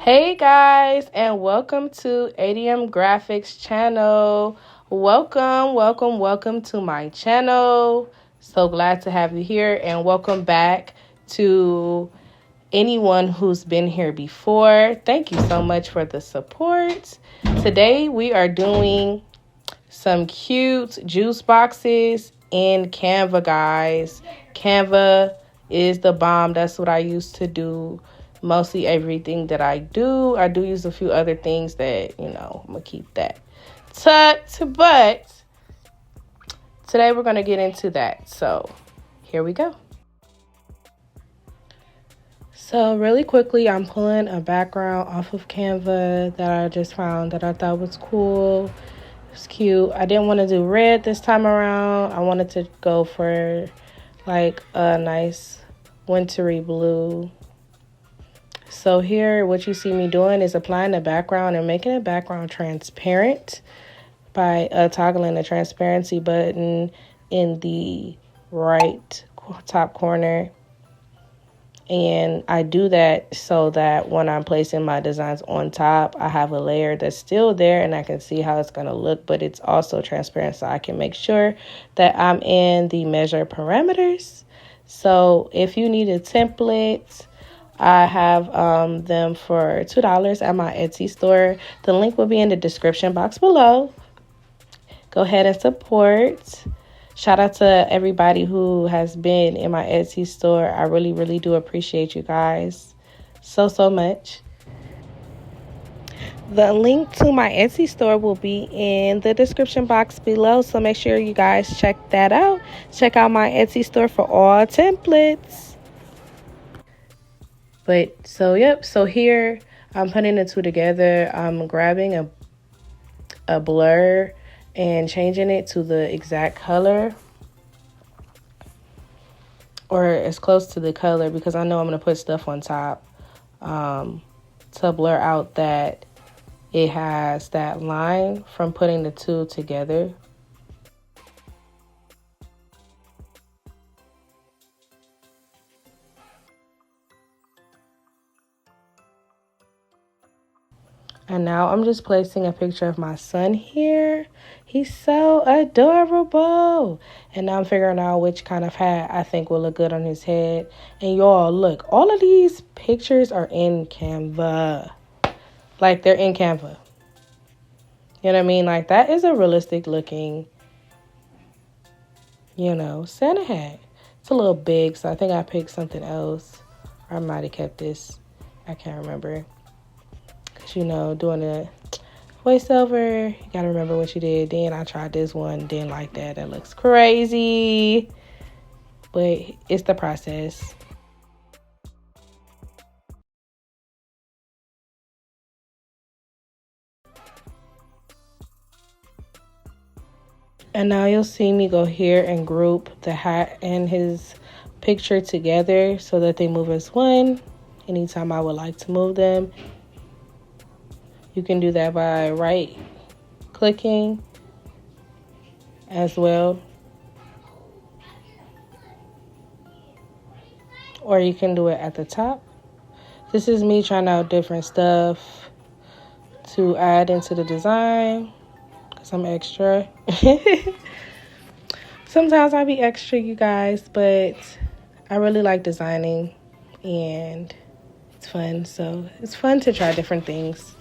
Hey guys, and welcome to ADM Graphics channel. Welcome to my channel. So glad to have you here, and welcome back to anyone who's been here before. Thank you so much for the support. Today we are doing some cute juice boxes in Canva, guys. Canva is the bomb. That's what I used to do. Mostly everything that I do. I do use a few other things that, I'm going to keep that tucked. But today we're going to get into that. So here we go. So really quickly, I'm pulling a background off of Canva that I just found that I thought was cool. It's cute. I didn't want to do red this time around. I wanted to go for like a nice wintry blue. So here, what you see me doing is applying the background and making the background transparent by toggling the transparency button in the right top corner. And I do that so that when I'm placing my designs on top, I have a layer that's still there and I can see how it's going to look, but it's also transparent so I can make sure that I'm in the measure parameters. So if you need a template, I have them for $2 at my Etsy store. The link will be in the description box below. Go ahead and support. Shout out to everybody who has been in my Etsy store. I really do appreciate you guys so much. The link to my Etsy store will be in the description box below, so make sure you guys check that out. Check out my Etsy store for all templates. So here I'm putting the two together. I'm grabbing a blur and changing it to the exact color, or as close to the color, because I know I'm going to put stuff on top to blur out that it has that line from putting the two together. And now I'm just placing a picture of my son here. He's so adorable. And now I'm figuring out which kind of hat I think will look good on his head. And y'all, look, all of these pictures are in Canva. Like, they're in Canva. You know what I mean? Like, that is a realistic looking, Santa hat. It's a little big, so I think I picked something else. Or I might have kept this. I can't remember. Doing a voiceover, you gotta remember what you did. Then I tried this one, didn't like that. That looks crazy, but it's the process. And now you'll see me go here and group the hat and his picture together so that they move as one anytime I would like to move them. You can do that by right clicking as well. Or you can do it at the top. This is me trying out different stuff to add into the design because I'm extra. Sometimes I be extra, you guys, but I really like designing and it's fun. So it's fun to try different things.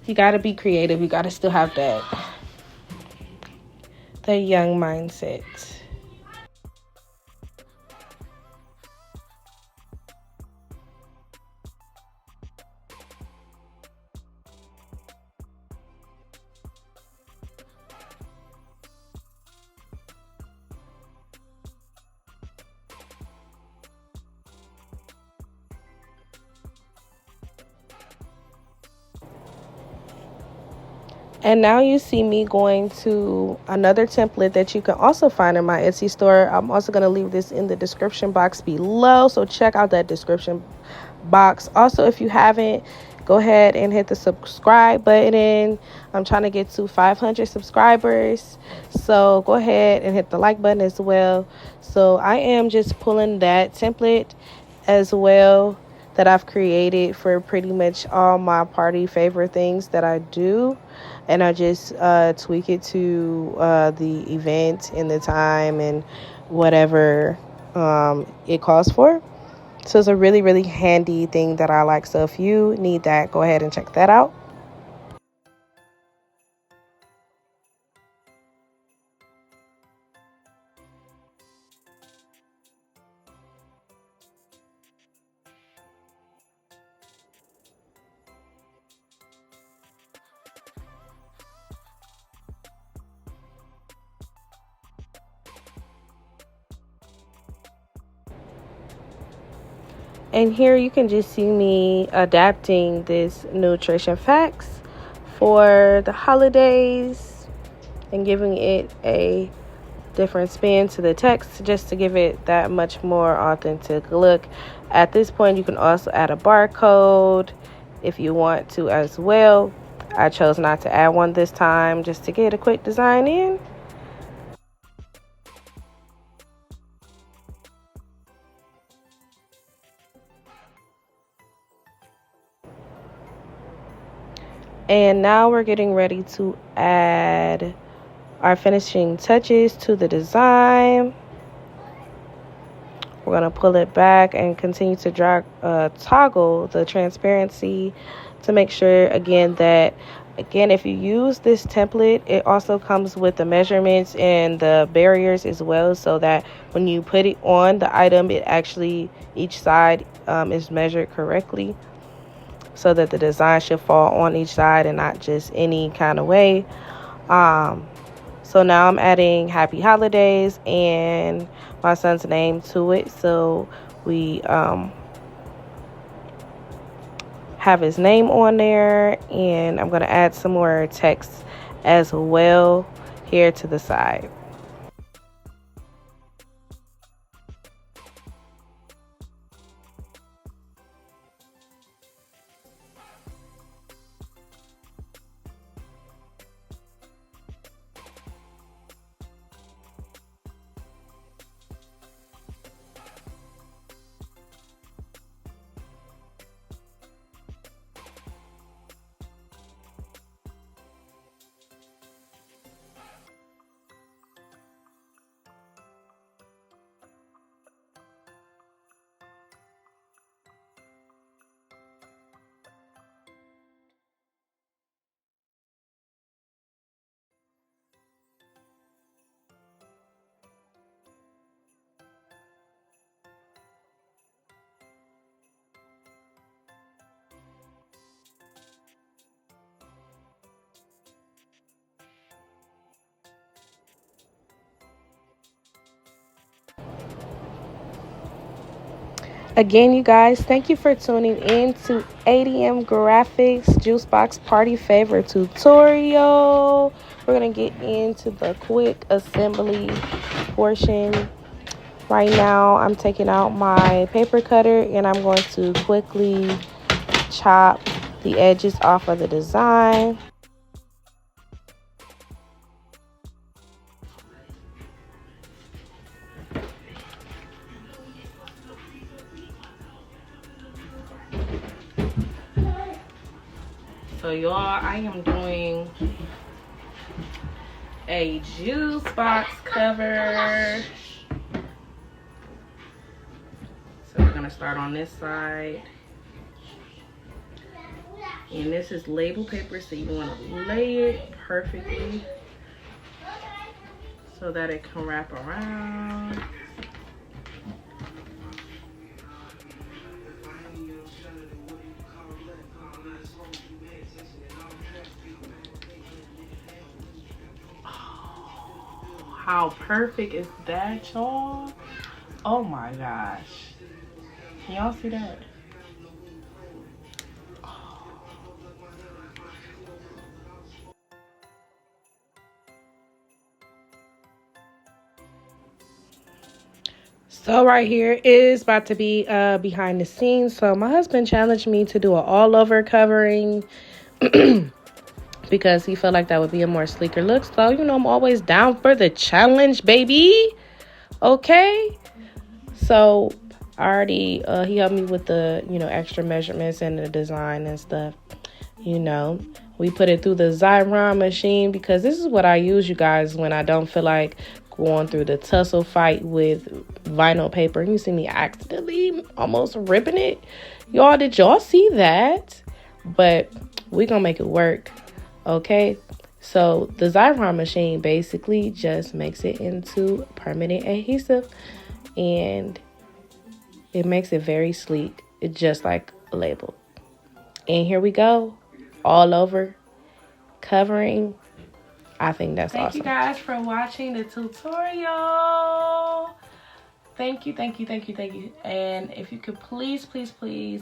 You got to be creative. You got to still have that young mindset. And now you see me going to another template that you can also find in my Etsy store. I'm also going to leave this in the description box below, so check out that description box. Also, if you haven't, go ahead and hit the subscribe button. I'm trying to get to 500 subscribers, so go ahead and hit the like button as well. So I am just pulling that template as well that I've created for pretty much all my party favorite things that I do. And I just tweak it to the event and the time and whatever it calls for. So it's a really, really handy thing that I like. So if you need that, go ahead and check that out. And here you can just see me adapting this nutrition facts for the holidays and giving it a different spin to the text just to give it that much more authentic look. At this point, you can also add a barcode if you want to as well. I chose not to add one this time just to get a quick design in. And now we're getting ready to add our finishing touches to the design. We're going to pull it back and continue to toggle the transparency to make sure, again, if you use this template, it also comes with the measurements and the barriers as well, so that when you put it on the item, it actually, each side is measured correctly, so that the design should fall on each side and not just any kind of way. So now I'm adding Happy Holidays and my son's name to it. So we have his name on there, and I'm going to add some more text as well here to the side. Again, you guys, thank you for tuning in to ADM Graphics Juicebox Party Favor tutorial. We're going to get into the quick assembly portion. Right now, I'm taking out my paper cutter and I'm going to quickly chop the edges off of the design. So y'all, I am doing a juice box cover. So we're gonna start on this side. And this is label paper, so you wanna lay it perfectly so that it can wrap around. How perfect is that, y'all? Oh my gosh. Can y'all see that? So right here is about to be behind the scenes. So my husband challenged me to do an all over covering because he felt like that would be a more sleeker look. So, you know, I'm always down for the challenge, baby. Okay. So I already, he helped me with the, extra measurements and the design and stuff. We put it through the Xyron machine because this is what I use, you guys, when I don't feel like going through the tussle fight with vinyl paper. You see me accidentally almost ripping it. Y'all, did y'all see that? But we gonna make it work, okay? So the Xyron machine basically just makes it into permanent adhesive, and it makes it very sleek. It's just like a label. And here we go, all over, covering. I think that's awesome. Thank you guys for watching the tutorial. Thank you. And if you could please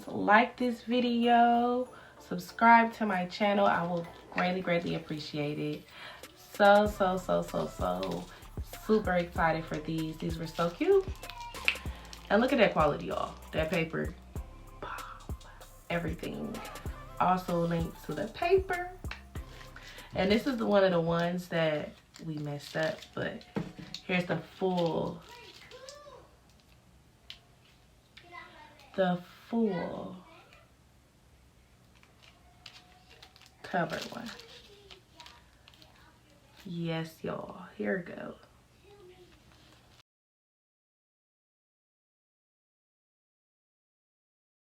like this video, subscribe to my channel. I will greatly appreciate it. So super excited for these. These were so cute. And look at that quality, y'all. That paper, everything. Also linked to the paper. And this is one of the ones that we messed up, but here's the full cover one. Yes, y'all. Here it goes.